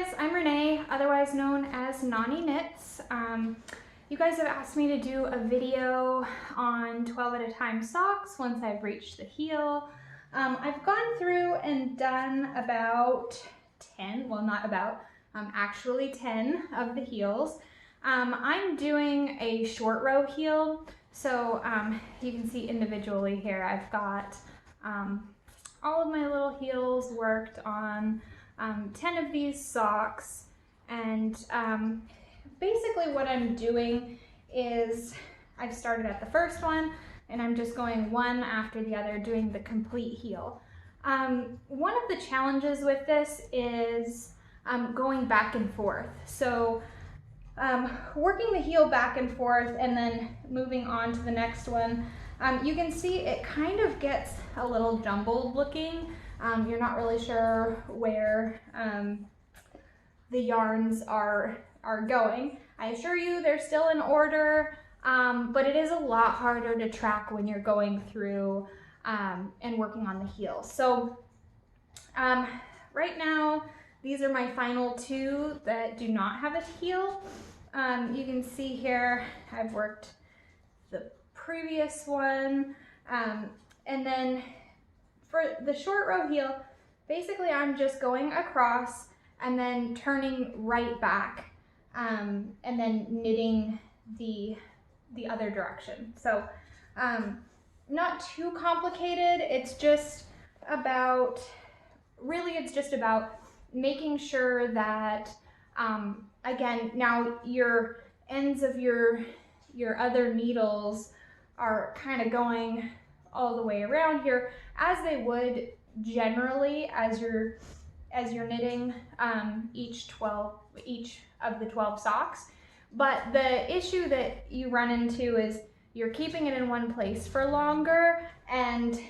guys, I'm Renee, otherwise known as Nani Knits. You guys have asked me to do a video on 12 at a time socks once I've reached the heel. I've gone through and done about 10, well not about, actually 10 of the heels. I'm doing a short row heel, so you can see individually here I've got all of my little heels worked on 10 of these socks, and basically what I'm doing is I've started at the first one and I'm just going one after the other doing the complete heel. One of the challenges with this is going back and forth. So working the heel back and forth and then moving on to the next one, you can see it kind of gets a little jumbled looking. You're not really sure where the yarns are going. I assure you they're still in order, but it is a lot harder to track when you're going through and working on the heel. So right now, these are my final two that do not have a heel. You can see here I've worked the previous one, and then for the short row heel, basically I'm just going across and then turning right back, and then knitting the other direction. So not too complicated. It's just about, really it's just about making sure that again, now your ends of your other needles are kind of going all the way around here, as they would generally as you're knitting each of the 12 socks. But the issue that you run into is you're keeping it in one place for longer, and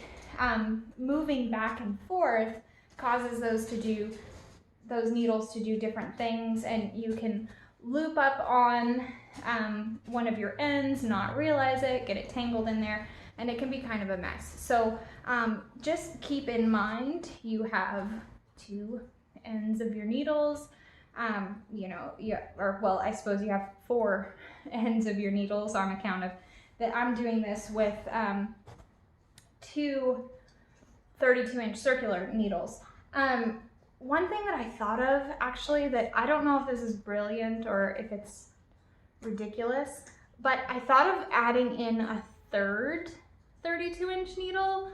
moving back and forth causes those needles to do different things, and you can loop up on one of your ends, not realize it, get it tangled in there, and it can be kind of a mess. So just keep in mind you have two ends of your needles, well, I suppose you have 4 ends of your needles on account of that I'm doing this with 2 32-inch circular needles. One thing that I thought of, actually, that I don't know if this is brilliant or if it's ridiculous, but I thought of adding in a third 32-inch needle,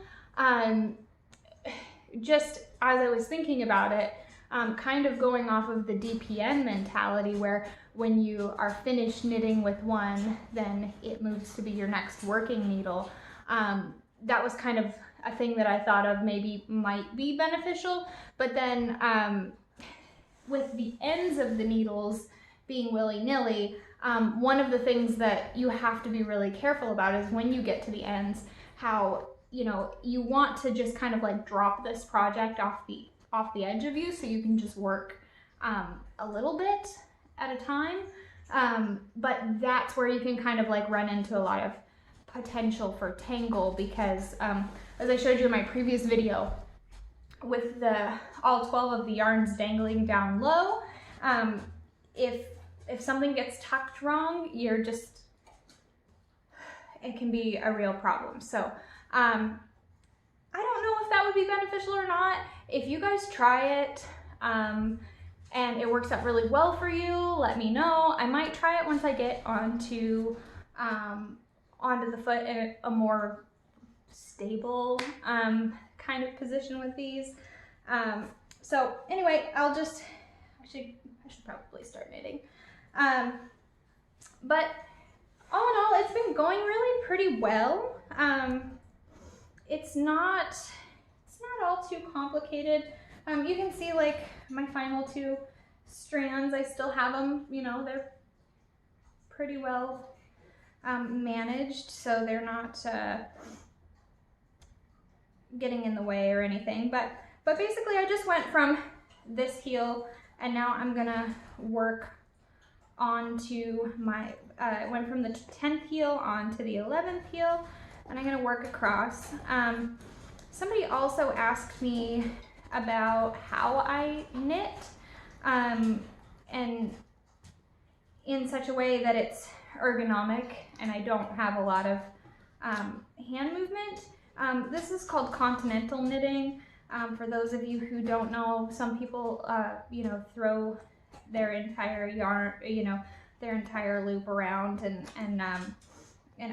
just as I was thinking about it, kind of going off of the DPN mentality, where when you are finished knitting with one, then it moves to be your next working needle. That was kind of a thing that I thought of maybe might be beneficial, but then with the ends of the needles being willy-nilly, one of the things that you have to be really careful about is when you get to the ends, how you want to just kind of like drop this project off the edge of you, so you can just work a little bit at a time, but that's where you can kind of like run into a lot of potential for tangle, because as I showed you in my previous video, with all 12 of the yarns dangling down low, if something gets tucked wrong, it can be a real problem. So I don't know if that would be beneficial or not. If you guys try it and it works out really well for you, let me know. I might try it once I get onto the foot in a more stable kind of position with these. So anyway, I should probably start knitting. But all in all, it's been going really pretty well. It's not all too complicated. You can see like my final 2 strands, I still have them, they're pretty well managed, so they're not getting in the way or anything. But basically I just went from this heel, and now I'm gonna work onto my, went from the 10th heel onto the 11th heel, and I'm gonna work across. Somebody also asked me about how I knit. and in such a way that it's ergonomic and I don't have a lot of hand movement. This is called continental knitting. For those of you who don't know, some people, you know, throw their entire yarn, you know, their entire loop around, and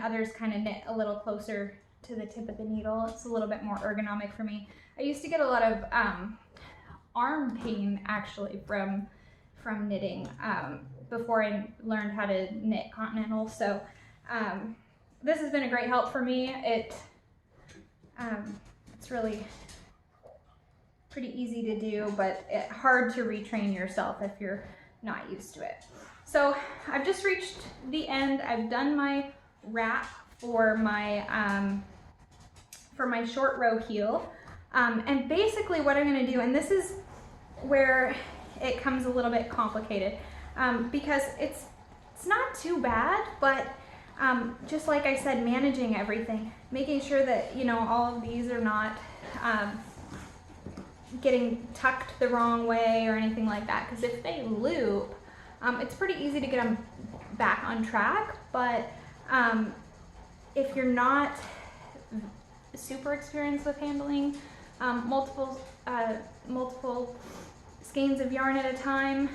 others kind of knit a little closer to the tip of the needle. It's a little bit more ergonomic for me. I used to get a lot of arm pain actually from knitting before I learned how to knit continental. So this has been a great help for me. It's really pretty easy to do, but hard to retrain yourself if you're not used to it. So I've just reached the end. I've done my wrap for my short row heel. And basically what I'm gonna do, and this is where it comes a little bit complicated, because it's not too bad, but just like I said, managing everything, making sure that, you know, all of these are not getting tucked the wrong way or anything like that, because if they loop, it's pretty easy to get them back on track. But if you're not super experienced with handling multiple skeins of yarn at a time,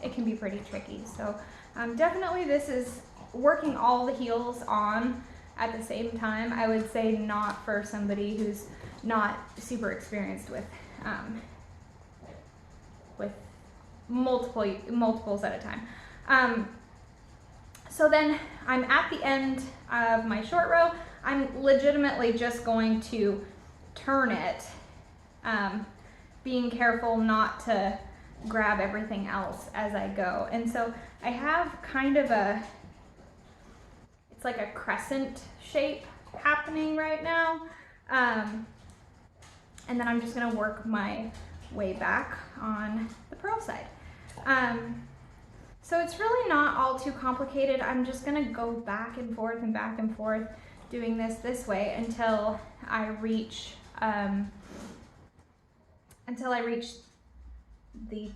it can be pretty tricky. So definitely this is working all the heels on at the same time. I would say not for somebody who's not super experienced with multiples at a time. So then I'm at the end of my short row. I'm legitimately just going to turn it, being careful not to grab everything else as I go. And so I have kind of it's like a crescent shape happening right now. And then I'm just gonna work my way back on the purl side. So it's really not all too complicated. I'm just gonna go back and forth doing this way until I reach the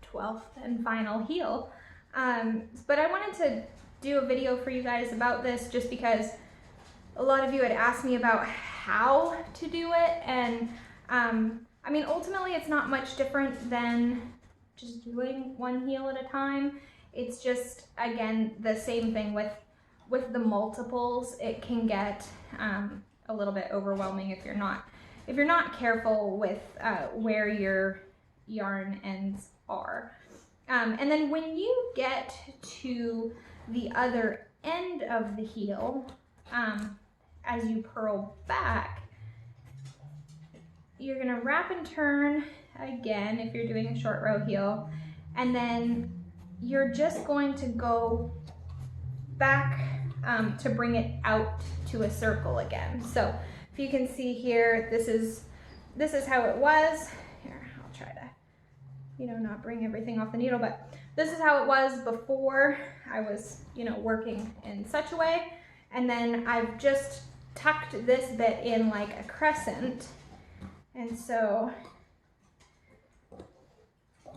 12th and final heel. But I wanted to do a video for you guys about this just because a lot of you had asked me about how to do it, and I mean, ultimately it's not much different than just doing one heel at a time. It's just, again, the same thing with the multiples. It can get a little bit overwhelming if you're not careful with where your yarn ends are. And then when you get to the other end of the heel, as you purl back, you're gonna wrap and turn again if you're doing a short row heel, and then you're just going to go back to bring it out to a circle again. So if you can see here, this is how it was. Here, I'll try to, you know, not bring everything off the needle, but this is how it was before I was, you know, working in such a way. And then I've just tucked this bit in like a crescent. And so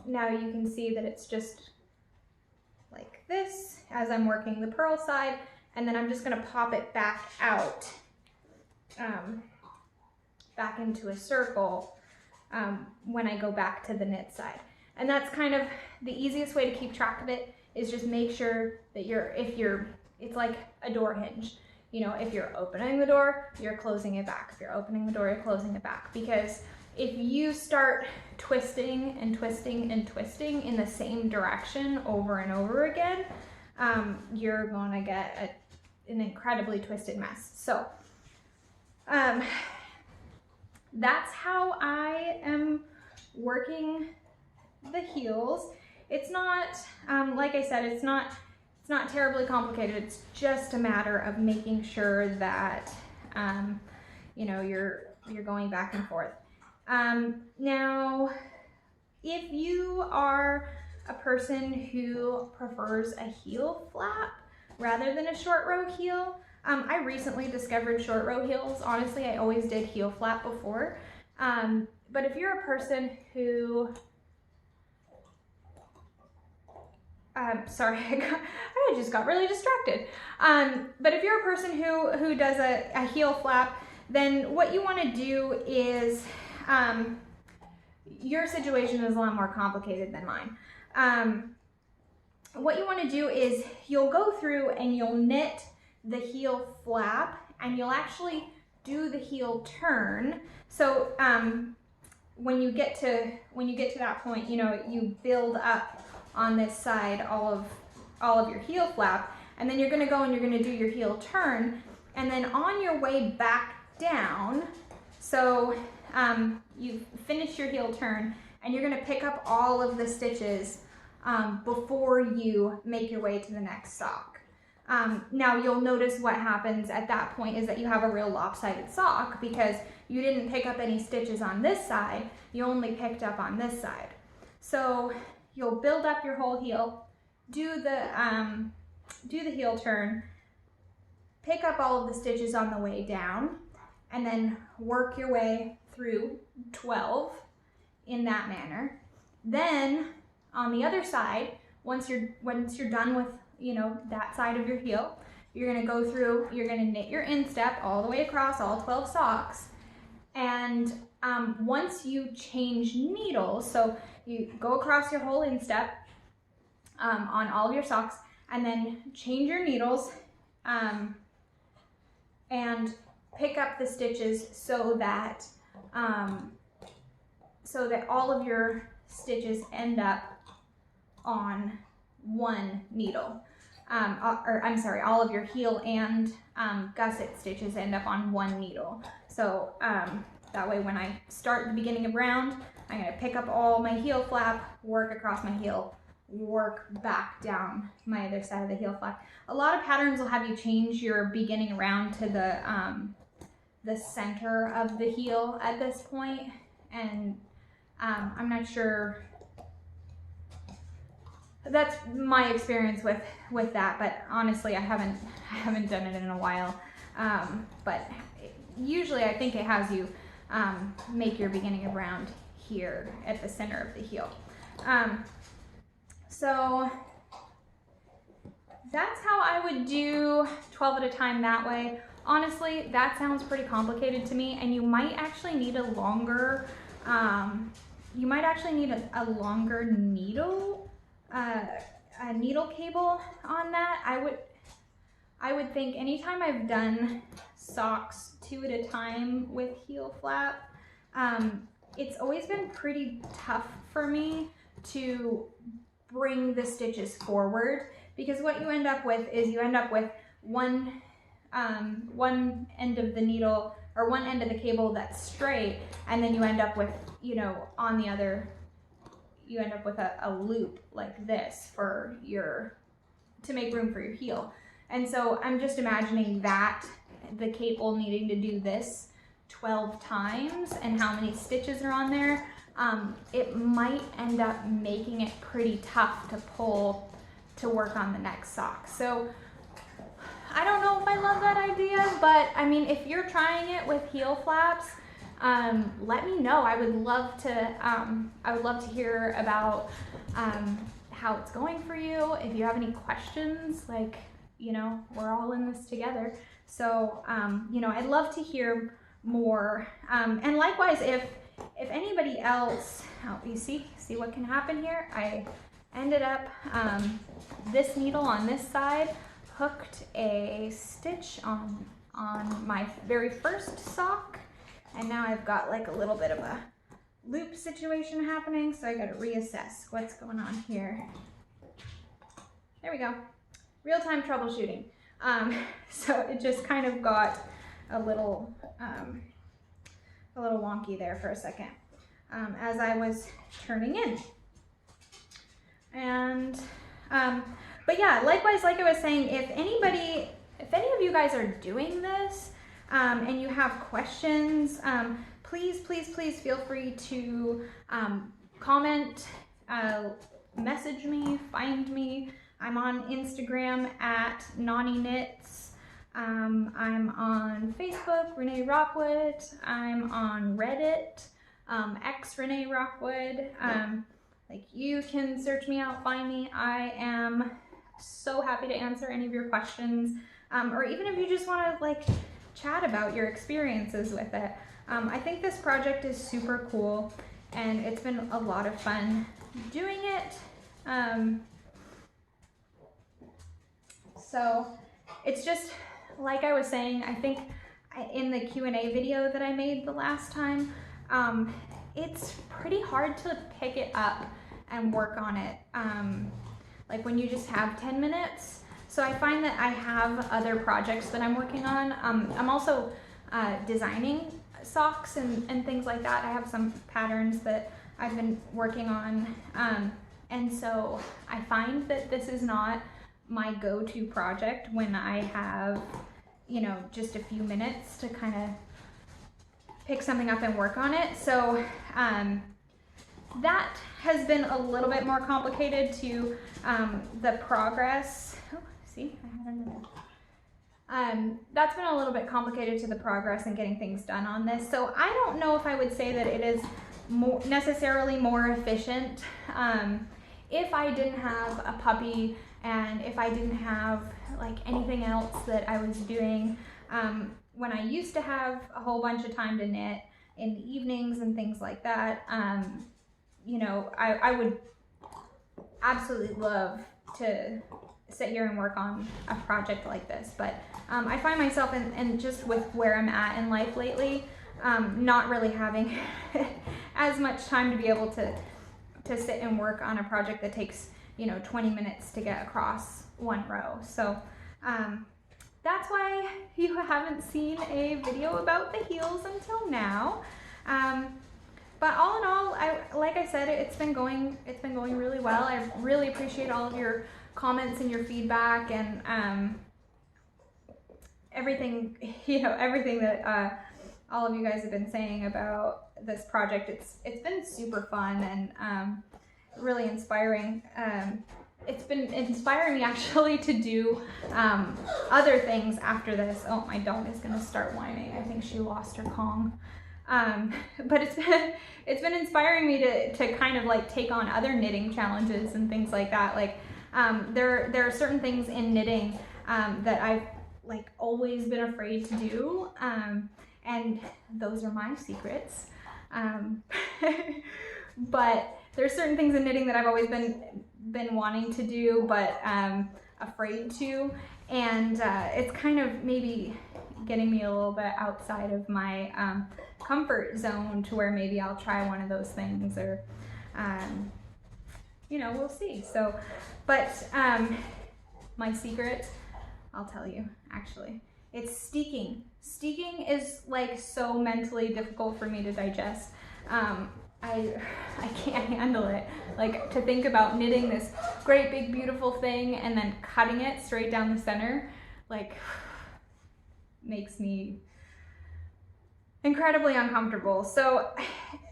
now you can see that it's just like this as I'm working the purl side, and then I'm just gonna pop it back out, back into a circle when I go back to the knit side. And that's kind of the easiest way to keep track of it, is just make sure that it's like a door hinge. You know, if you're opening the door, you're closing it back. If you're opening the door, you're closing it back. Because if you start twisting and twisting and twisting in the same direction over and over again, you're going to get an incredibly twisted mess. So that's how I am working the heels. It's not, like I said, it's not terribly complicated. It's just a matter of making sure that, you know, you're going back and forth. Now, if you are a person who prefers a heel flap rather than a short row heel, I recently discovered short row heels. Honestly, I always did heel flap before. But if you're a person who sorry, I just got really distracted. But if you're a person who does a heel flap, then what you want to do is, your situation is a lot more complicated than mine. What you want to do is you'll go through and you'll knit the heel flap, and you'll actually do the heel turn. So when you get to that point, you know, you build up on this side all of your heel flap, and then you're going to go and you're going to do your heel turn, and then on your way back down, so you finish your heel turn, and you're going to pick up all of the stitches before you make your way to the next sock. Now you'll notice what happens at that point is that you have a real lopsided sock because you didn't pick up any stitches on this side, you only picked up on this side. So you'll build up your whole heel, do the heel turn, pick up all of the stitches on the way down, and then work your way through 12 in that manner. Then on the other side, once you're done with, you know, that side of your heel, you're gonna go through, you're gonna knit your instep all the way across all 12 socks. And once you change needles, so you go across your whole instep on all of your socks, and then change your needles and pick up the stitches so that all of your stitches end up on one needle. I'm sorry, all of your heel and gusset stitches end up on one needle. So that way when I start the beginning of round, I'm going to pick up all my heel flap, work across my heel, work back down my other side of the heel flap. A lot of patterns will have you change your beginning round to the center of the heel at this point, and I'm not sure. That's my experience with that, but honestly, I haven't done it in a while. But usually, I think it has you make your beginning of round here at the center of the heel. So that's how I would do 12 at a time that way. Honestly, that sounds pretty complicated to me, and you might actually need a longer. You might actually need a longer needle. A needle cable on that. I would think anytime I've done socks 2 at a time with heel flap, it's always been pretty tough for me to bring the stitches forward, because what you end up with is you end up with one end of the needle or one end of the cable that's straight, and then you end up with, you know, on the other, you end up with a loop like this to make room for your heel. And so I'm just imagining that, the cable needing to do this 12 times and how many stitches are on there, it might end up making it pretty tough to pull to work on the next sock. So I don't know if I love that idea, but I mean, if you're trying it with heel flaps, let me know. I would love to hear about how it's going for you. If you have any questions, like, you know, we're all in this together. So, you know, I'd love to hear more. And likewise, if anybody else, oh, you see what can happen here? I ended up, this needle on this side hooked a stitch on my very first sock, and now I've got like a little bit of a loop situation happening, so I gotta reassess what's going on here. There we go. Real-time troubleshooting. So it just kind of got a little wonky there for a second as I was turning in. And but yeah, likewise, like I was saying, if any of you guys are doing this and you have questions, please feel free to comment, message me, find me. I'm on Instagram at Nani Knits. I'm on Facebook, Renee Rockwood. I'm on Reddit, X Renee Rockwood. Like, you can search me out, find me. I am so happy to answer any of your questions, or even if you just want to like chat about your experiences with it. I think this project is super cool, and it's been a lot of fun doing it. So it's just like I was saying, I think in the Q&A video that I made the last time, it's pretty hard to pick it up and work on it, like when you just have 10 minutes. So I find that I have other projects that I'm working on. I'm also designing socks and things like that. I have some patterns that I've been working on. And so I find that this is not my go-to project when I have, you know, just a few minutes to kind of pick something up and work on it. So that has been a little bit more complicated to the progress. Oh, see, I have another. That's been a little bit complicated to the progress and getting things done on this. So I don't know if I would say that it is necessarily more efficient. If I didn't have a puppy and if I didn't have like anything else that I was doing, when I used to have a whole bunch of time to knit in the evenings and things like that, you know, I would absolutely love to sit here and work on a project like this. But I find myself in just with where I'm at in life lately, not really having as much time to be able to sit and work on a project that takes, you know, 20 minutes to get across one row. So that's why you haven't seen a video about the heels until now. But all in all, like I said, it's been going really well. I really appreciate all of your comments and your feedback and everything, you know, everything that all of you guys have been saying about this project. It's been super fun and really inspiring. It's been inspiring me actually to do other things after this. Oh, my dog is gonna start whining. I think she lost her Kong. But it's been inspiring me to kind of like take on other knitting challenges and things like that. Like there are certain things in knitting that I've like always been afraid to do, and those are my secrets. But there's certain things in knitting that I've always been wanting to do, but afraid to, and it's kind of maybe getting me a little bit outside of my comfort zone to where maybe I'll try one of those things, or you know, we'll see. So, but my secret, I'll tell you, actually, it's steeking. Steeking is like so mentally difficult for me to digest. I can't handle it. Like, to think about knitting this great big beautiful thing and then cutting it straight down the center, like, makes me incredibly uncomfortable. So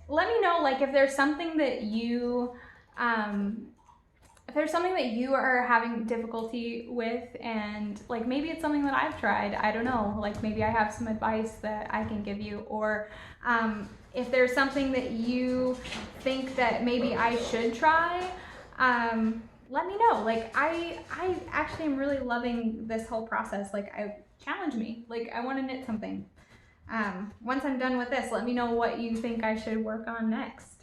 let me know, like, if there's something that you are having difficulty with, and like maybe it's something that I've tried, I don't know, like maybe I have some advice that I can give you, or if there's something that you think that maybe I should try, let me know. Like, I actually am really loving this whole process. Like, challenge me. Like, I want to knit something. Once I'm done with this, let me know what you think I should work on next.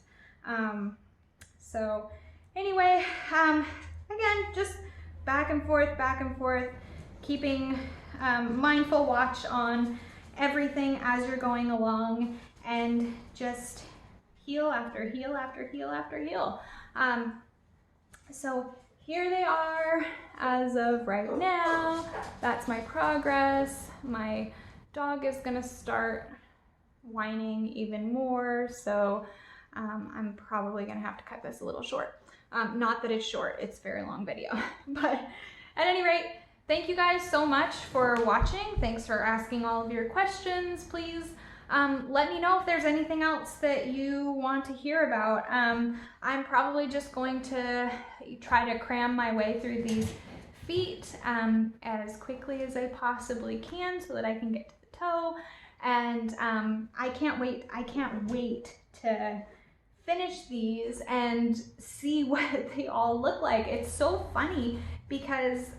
So anyway, again, just back and forth, keeping mindful watch on everything as you're going along, and just heel after heel after heel after heel. So here they are as of right now. That's my progress. My dog is gonna start whining even more, so I'm probably gonna have to cut this a little short. Not that it's short, it's a very long video. But at any rate, thank you guys so much for watching. Thanks for asking all of your questions. Please let me know if there's anything else that you want to hear about. I'm probably just going to try to cram my way through these feet as quickly as I possibly can so that I can get to the toe. And I can't wait to finish these and see what they all look like. It's so funny because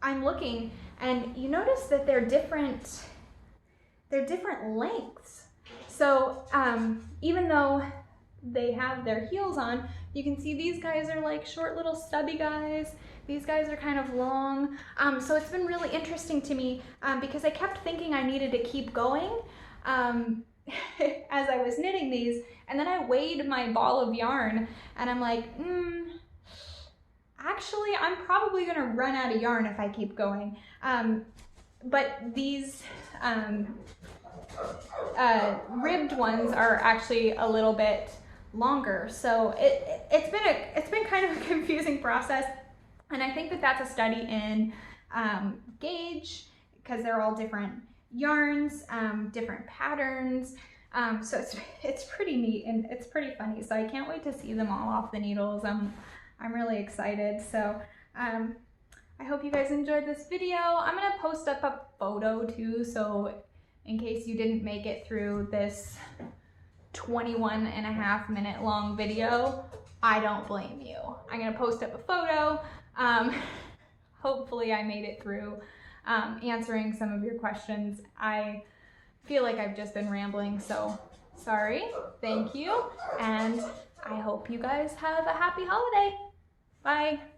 I'm looking and you notice that they're different lengths. So even though they have their heels on, you can see these guys are like short little stubby guys. These guys are kind of long. So it's been really interesting to me because I kept thinking I needed to keep going as I was knitting these. And then I weighed my ball of yarn and I'm like, actually, I'm probably gonna run out of yarn if I keep going. But these ribbed ones are actually a little bit longer. So it's been kind of a confusing process. And I think that that's a study in gauge, because they're all different yarns, different patterns. So it's pretty neat and it's pretty funny. So I can't wait to see them all off the needles. I'm really excited. So I hope you guys enjoyed this video. I'm gonna post up a photo too, so in case you didn't make it through this 21.5-minute long video, I don't blame you. I'm gonna post up a photo. Hopefully I made it through answering some of your questions. I feel like I've just been rambling, so sorry. Thank you, and I hope you guys have a happy holiday. Bye.